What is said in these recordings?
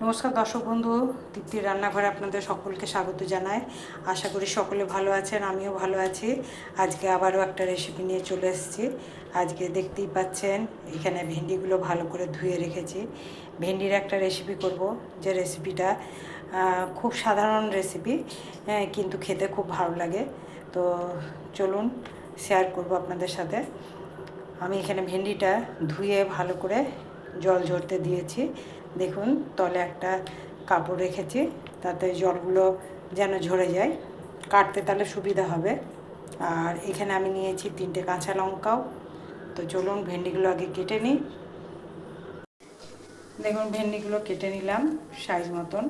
নমস্কার দর্শক বন্ধু, তৃপ্তির রান্নাঘরে আপনাদের সকলকে স্বাগত জানাই। আশা করি সকলে ভালো আছেন, আমিও ভালো আছি। আজকে আবারও একটা রেসিপি নিয়ে চলে এসেছি। আজকে দেখতেই পাচ্ছেন এখানে ভেন্ডিগুলো ভালো করে ধুয়ে রেখেছি। ভেন্ডির একটা রেসিপি করব, যে রেসিপিটা খুব সাধারণ রেসিপি, কিন্তু খেতে খুব ভালো লাগে। তো চলুন শেয়ার করব আপনাদের সাথে। আমি এখানে ভেন্ডিটা ধুয়ে ভালো করে জল ঝরতে দিয়েছি। দেখুন তলে একটা কাপড় রেখেছি, তাতে জলগুলো যেন ঝরে যায়, কাটতে তাহলে সুবিধা হবে। আর এখানে আমি নিয়েছি 3টে কাঁচা লঙ্কাও। তো চলুন ভেন্ডিগুলো আগে কেটে নিই। দেখুন ভেন্ডিগুলো কেটে নিলাম সাইজ মতন।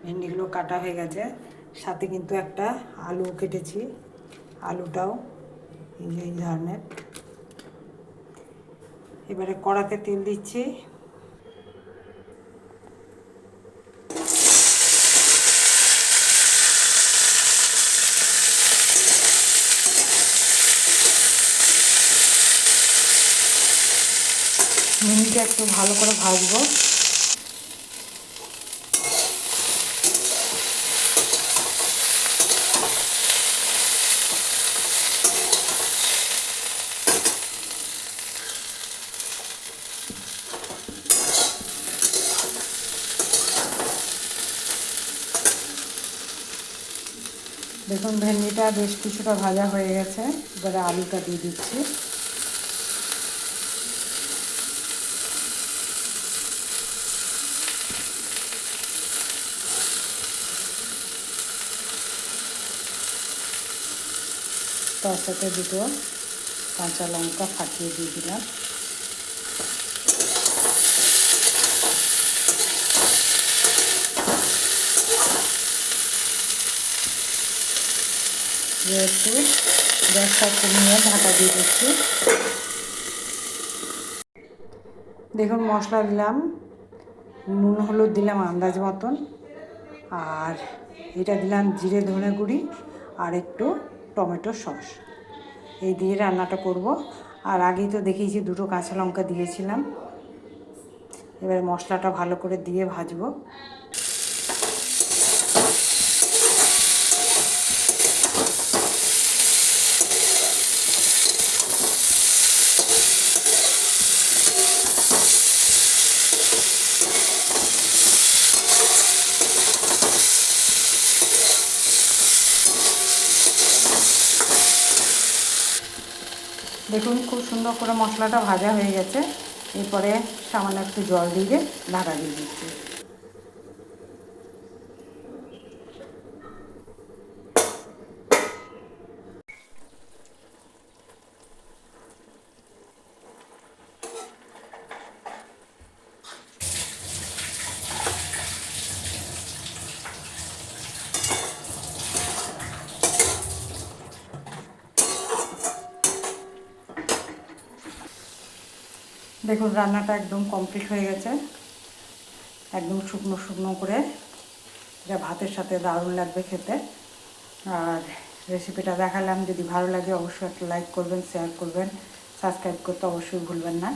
ভেন্ডিগুলো কাটা হয়ে গেছে, সাথে কিন্তু একটা আলু কেটেছি। আলুটাও এই ধরনের। এবারে কড়াতে তেল দিচ্ছি। ভেন্ডিটা একটু ভালো করে ভাজবো। দেখুন ভেন্ডিটা বেশ কিছুটা ভাজা হয়ে গেছে। এবারে আলুটা দিয়ে দিচ্ছি। তার সাথে দুটো কাঁচা লঙ্কা ফাটিয়ে দিয়ে দিলাম। একটু গ্যাসটা কমিয়ে ঢাকা দিয়ে দিচ্ছি। দেখুন মশলা দিলাম, নুন হলুদ দিলাম আন্দাজ মতন, আর এটা দিলাম জিরে ধনে গুঁড়ি আর একটু টমেটো সস। এই দিয়ে রান্নাটা করব। আর আগেই তো দেখিয়েছি দুটো কাঁচা লঙ্কা দিয়েছিলাম। এবার মশলাটা ভালো করে দিয়ে ভাজবো। দেখুন খুব সুন্দর করে মশলাটা ভাজা হয়ে গেছে। এরপরে সামান্য একটু জল দিয়ে ঢাকা দিয়ে দিচ্ছি। দেখুন রান্নাটা একদম কমপ্লিট হয়ে গেছে, একদম শুকনো শুকনো করে। এটা ভাতের সাথে দারুণ লাগবে খেতে। আর রেসিপিটা দেখালাম, যদি ভালো লাগে অবশ্যই একটা লাইক করবেন, শেয়ার করবেন, সাবস্ক্রাইব করতে অবশ্যই ভুলবেন না।